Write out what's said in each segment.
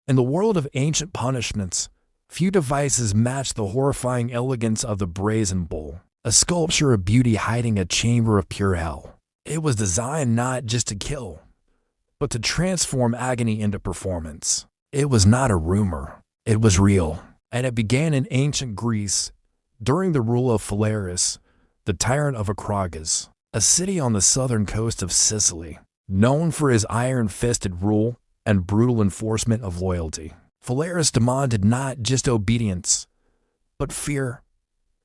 In the world of ancient punishments, few devices match the horrifying elegance of the Brazen Bull, a sculpture of beauty hiding a chamber of pure hell. It was designed not just to kill, but to transform agony into performance. It was not a rumor, it was real, and it began in ancient Greece during the rule of Perillos, the tyrant of Acragas, a city on the southern coast of Sicily, known for his iron-fisted rule and brutal enforcement of loyalty. Perillos demanded not just obedience, but fear.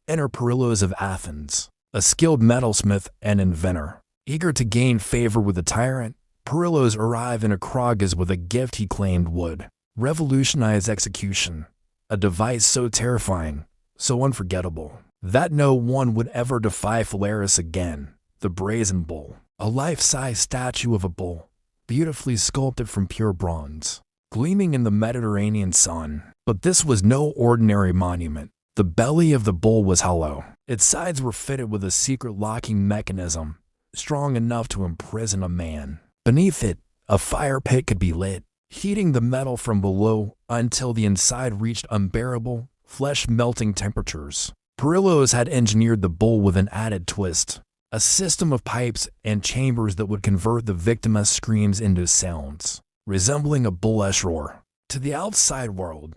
Enter Perillos of Athens, a skilled metalsmith and inventor. Eager to gain favor with the tyrant, Perillos arrived in Acragas with a gift he claimed would revolutionize execution, a device so terrifying, so unforgettable, that no one would ever defy Perillos again. The Brazen Bull, a life-size statue of a bull, beautifully sculpted from pure bronze, gleaming in the Mediterranean sun. But this was no ordinary monument. The belly of the bull was hollow. Its sides were fitted with a secret locking mechanism, strong enough to imprison a man. Beneath it, a fire pit could be lit, heating the metal from below until the inside reached unbearable, flesh-melting temperatures. Perillos had engineered the bull with an added twist, a system of pipes and chambers that would convert the victim's screams into sounds, resembling a bullish roar. To the outside world,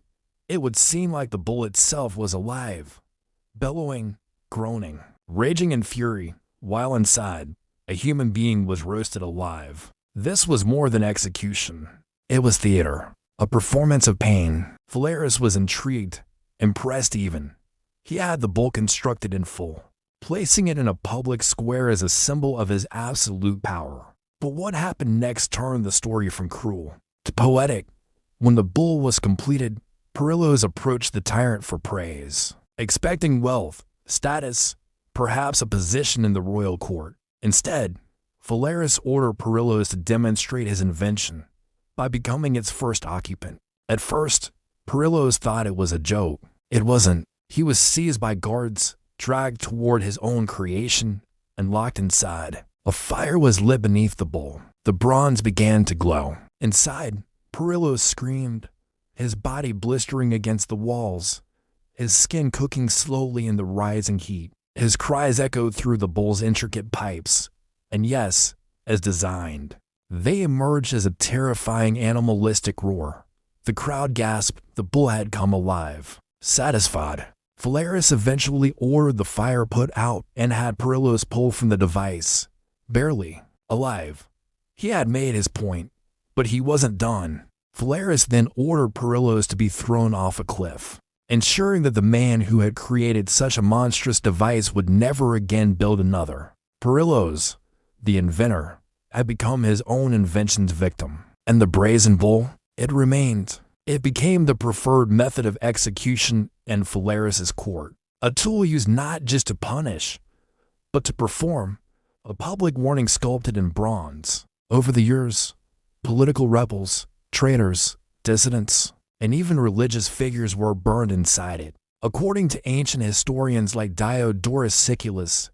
it would seem like the bull itself was alive, bellowing, groaning, raging in fury, while inside, a human being was roasted alive. This was more than execution. It was theater, a performance of pain. Perillos was intrigued, impressed even. He had the bull constructed in full, placing it in a public square as a symbol of his absolute power. But what happened next turned the story from cruel to poetic. When the bull was completed, Perillos approached the tyrant for praise, expecting wealth, status, perhaps a position in the royal court. Instead, Perillos ordered Perillos to demonstrate his invention by becoming its first occupant. At first, Perillos thought it was a joke. It wasn't. He was seized by guards, dragged toward his own creation, and locked inside. A fire was lit beneath the bull. The bronze began to glow. Inside, Perillos screamed, his body blistering against the walls, his skin cooking slowly in the rising heat. His cries echoed through the bull's intricate pipes, and yes, as designed, they emerged as a terrifying animalistic roar. The crowd gasped. The bull had come alive. Satisfied, Perillos eventually ordered the fire put out and had Perillos pull from the device. Barely alive. He had made his point, but he wasn't done. Perillos then ordered Perillos to be thrown off a cliff, ensuring that the man who had created such a monstrous device would never again build another. Perillos, the inventor, had become his own invention's victim. And the Brazen Bull, it remained. It became the preferred method of execution in Perillos' court, a tool used not just to punish, but to perform, a public warning sculpted in bronze. Over the years, political rebels, traitors, dissidents, and even religious figures were burned inside it. According to ancient historians like Diodorus Siculus,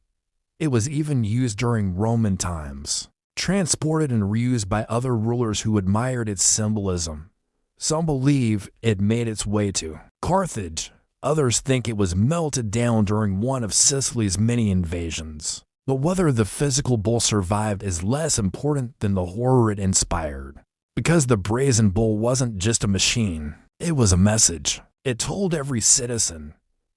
it was even used during Roman times, transported and reused by other rulers who admired its symbolism. Some believe it made its way to Carthage. Others think it was melted down during one of Sicily's many invasions. But whether the physical bull survived is less important than the horror it inspired. Because the Brazen Bull wasn't just a machine, it was a message. It told every citizen,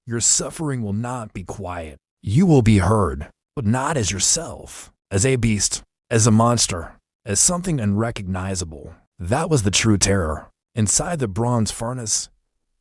your suffering will not be quiet. You will be heard, but not as yourself, as a beast, as a monster, as something unrecognizable. That was the true terror. Inside the bronze furnace,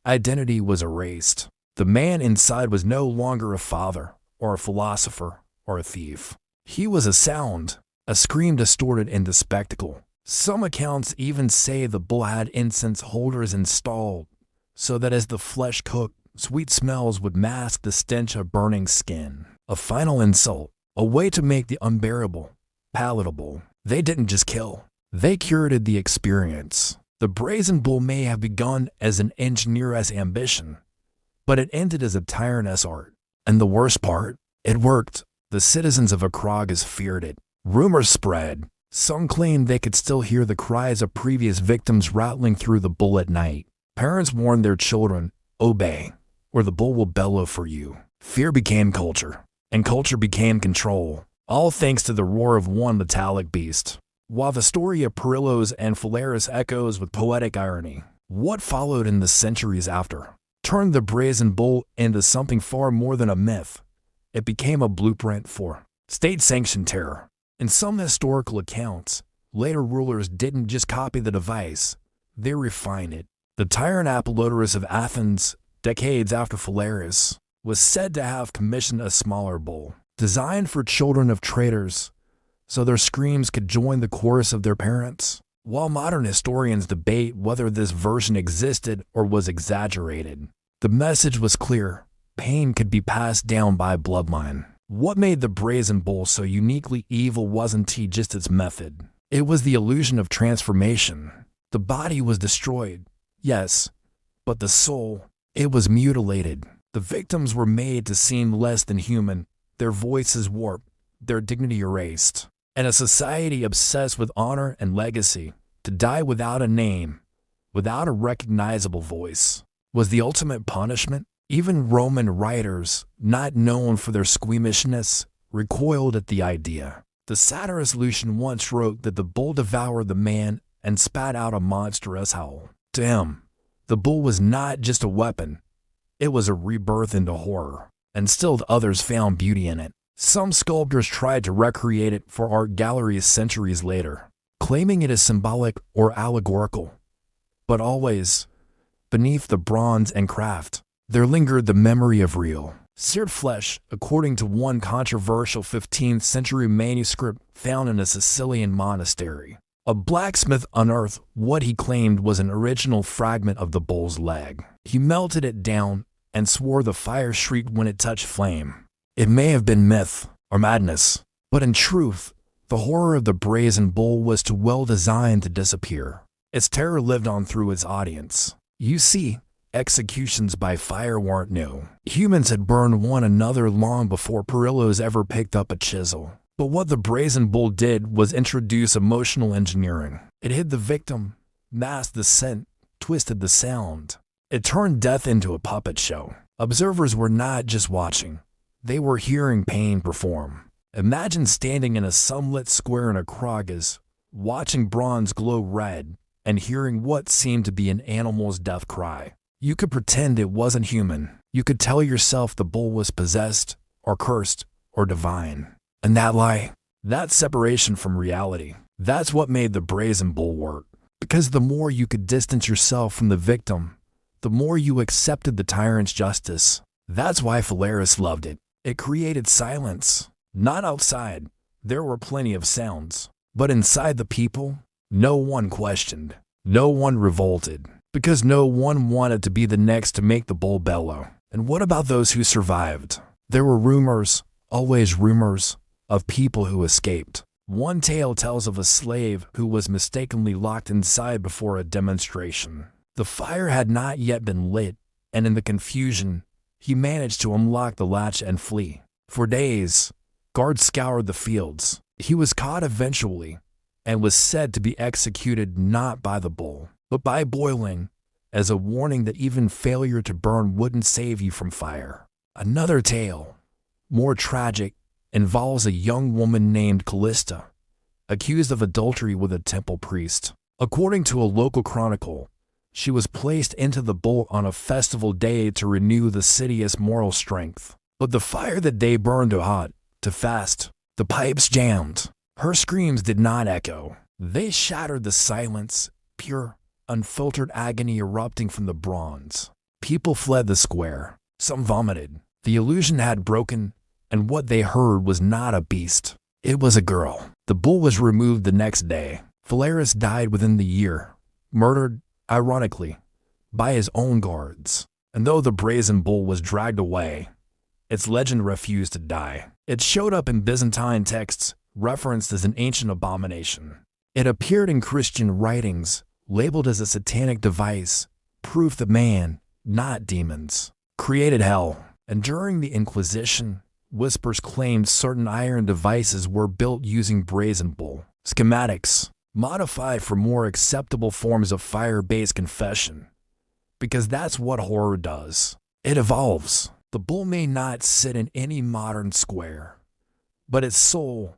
identity was erased. The man inside was no longer a father, or a philosopher, or a thief. He was a sound, a scream distorted into spectacle. Some accounts even say the bull had incense holders installed, so that as the flesh cooked, sweet smells would mask the stench of burning skin. A final insult, a way to make the unbearable palatable. They didn't just kill, they curated the experience. The Brazen Bull may have begun as an engineer's ambition, but it ended as a tyrant's art. And the worst part, it worked. The citizens of Acragas feared it. Rumors spread. Some claimed they could still hear the cries of previous victims rattling through the bull at night. Parents warned their children, "Obey, or the bull will bellow for you." Fear became culture, and culture became control, all thanks to the roar of one metallic beast. While the story of Perillos and Phalaris echoes with poetic irony, what followed in the centuries after turned the Brazen Bull into something far more than a myth. It became a blueprint for state-sanctioned terror. In some historical accounts, later rulers didn't just copy the device, they refined it. The tyrant Apollodorus of Athens, decades after Phalaris, was said to have commissioned a smaller bull, designed for children of traitors, so their screams could join the chorus of their parents. While modern historians debate whether this version existed or was exaggerated, the message was clear: pain could be passed down by bloodline. What made the Brazen Bull so uniquely evil wasn't just its method. It was the illusion of transformation. The body was destroyed, yes, but the soul, it was mutilated. The victims were made to seem less than human, their voices warped, their dignity erased. And a society obsessed with honor and legacy, to die without a name, without a recognizable voice, was the ultimate punishment. Even Roman writers, not known for their squeamishness, recoiled at the idea. The satirist Lucian once wrote that the bull devoured the man and spat out a monstrous howl. To him, the bull was not just a weapon, it was a rebirth into horror, and still others found beauty in it. Some sculptors tried to recreate it for art galleries centuries later, claiming it as symbolic or allegorical. But always, beneath the bronze and craft, there lingered the memory of real, seared flesh, according to one controversial 15th century manuscript found in a Sicilian monastery. A blacksmith unearthed what he claimed was an original fragment of the bull's leg. He melted it down and swore the fire shrieked when it touched flame. It may have been myth or madness, but in truth, the horror of the Brazen Bull was too well designed to disappear. Its terror lived on through its audience. You see, executions by fire weren't new. Humans had burned one another long before Perillos ever picked up a chisel. But what the Brazen Bull did was introduce emotional engineering. It hid the victim, masked the scent, twisted the sound. It turned death into a puppet show. Observers were not just watching, they were hearing pain perform. Imagine standing in a sunlit square in Acrogas, watching bronze glow red, and hearing what seemed to be an animal's death cry. You could pretend it wasn't human. You could tell yourself the bull was possessed, or cursed, or divine. And that lie, that separation from reality, that's what made the Brazen Bull work. Because the more you could distance yourself from the victim, the more you accepted the tyrant's justice. That's why Phalaris loved it. It created silence. Not outside, there were plenty of sounds. But inside the people, no one questioned. No one revolted. Because no one wanted to be the next to make the bull bellow. And what about those who survived? There were rumors, always rumors, of people who escaped. One tale tells of a slave who was mistakenly locked inside before a demonstration. The fire had not yet been lit, and in the confusion, he managed to unlock the latch and flee. For days, guards scoured the fields. He was caught eventually, and was said to be executed not by the bull, but by boiling, as a warning that even failure to burn wouldn't save you from fire. Another tale, more tragic, involves a young woman named Callista, accused of adultery with a temple priest. According to a local chronicle, she was placed into the bull on a festival day to renew the city's moral strength. But the fire that day burned too hot, too fast. The pipes jammed. Her screams did not echo. They shattered the silence, pure, unfiltered agony erupting from the bronze. People fled the square. Some vomited. The illusion had broken, and what they heard was not a beast. It was a girl. The bull was removed the next day. Phalaris died within the year, murdered, ironically, by his own guards. And though the Brazen Bull was dragged away, its legend refused to die. It showed up in Byzantine texts, referenced as an ancient abomination. It appeared in Christian writings, labeled as a satanic device, proof that man, not demons, created hell. And during the Inquisition, whispers claimed certain iron devices were built using Brazen Bull schematics, modify for more acceptable forms of fire-based confession. Because that's what horror does. It evolves. The bull may not sit in any modern square, but its soul,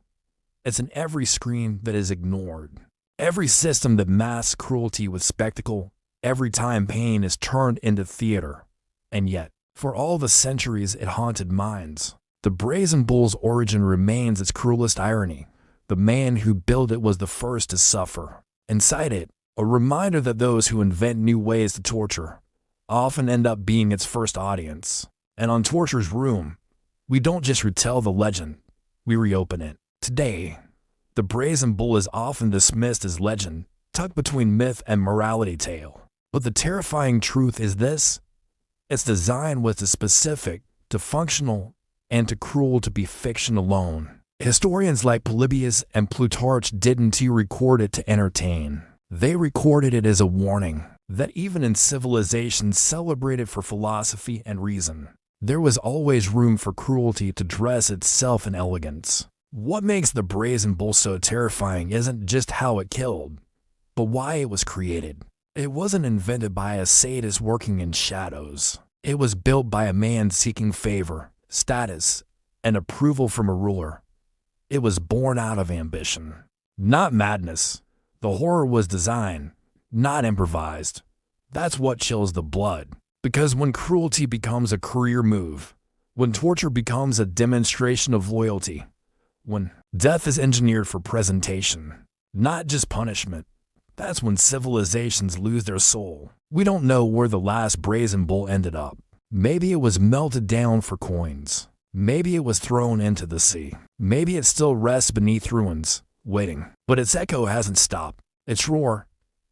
it's in every screen that is ignored. Every system that masks cruelty with spectacle, every time pain is turned into theater. And yet, for all the centuries it haunted minds, the Brazen Bull's origin remains its cruelest irony. The man who built it was the first to suffer. Inside it, a reminder that those who invent new ways to torture often end up being its first audience. And on Torture's Room, we don't just retell the legend, we reopen it. Today, the Brazen Bull is often dismissed as legend, tucked between myth and morality tale. But the terrifying truth is this: its design was too specific, too functional, and too cruel to be fiction alone. Historians like Polybius and Plutarch didn't record it to entertain. They recorded it as a warning that even in civilizations celebrated for philosophy and reason, there was always room for cruelty to dress itself in elegance. What makes the Brazen Bull so terrifying isn't just how it killed, but why it was created. It wasn't invented by a sadist working in shadows. It was built by a man seeking favor, status, and approval from a ruler. It was born out of ambition, not madness. The horror was designed, not improvised. That's what chills the blood. Because when cruelty becomes a career move, when torture becomes a demonstration of loyalty, when death is engineered for presentation, not just punishment, that's when civilizations lose their soul. We don't know where the last Brazen Bull ended up. Maybe it was melted down for coins. Maybe it was thrown into the sea. Maybe it still rests beneath ruins, waiting. But its echo hasn't stopped. Its roar,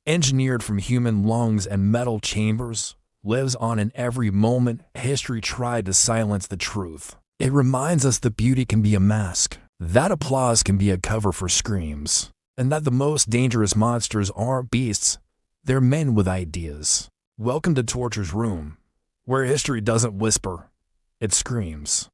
engineered from human lungs and metal chambers, lives on in every moment history tried to silence the truth. It reminds us that beauty can be a mask, that applause can be a cover for screams, and that the most dangerous monsters aren't beasts, they're men with ideas. Welcome to Torture's Room, where history doesn't whisper, it screams.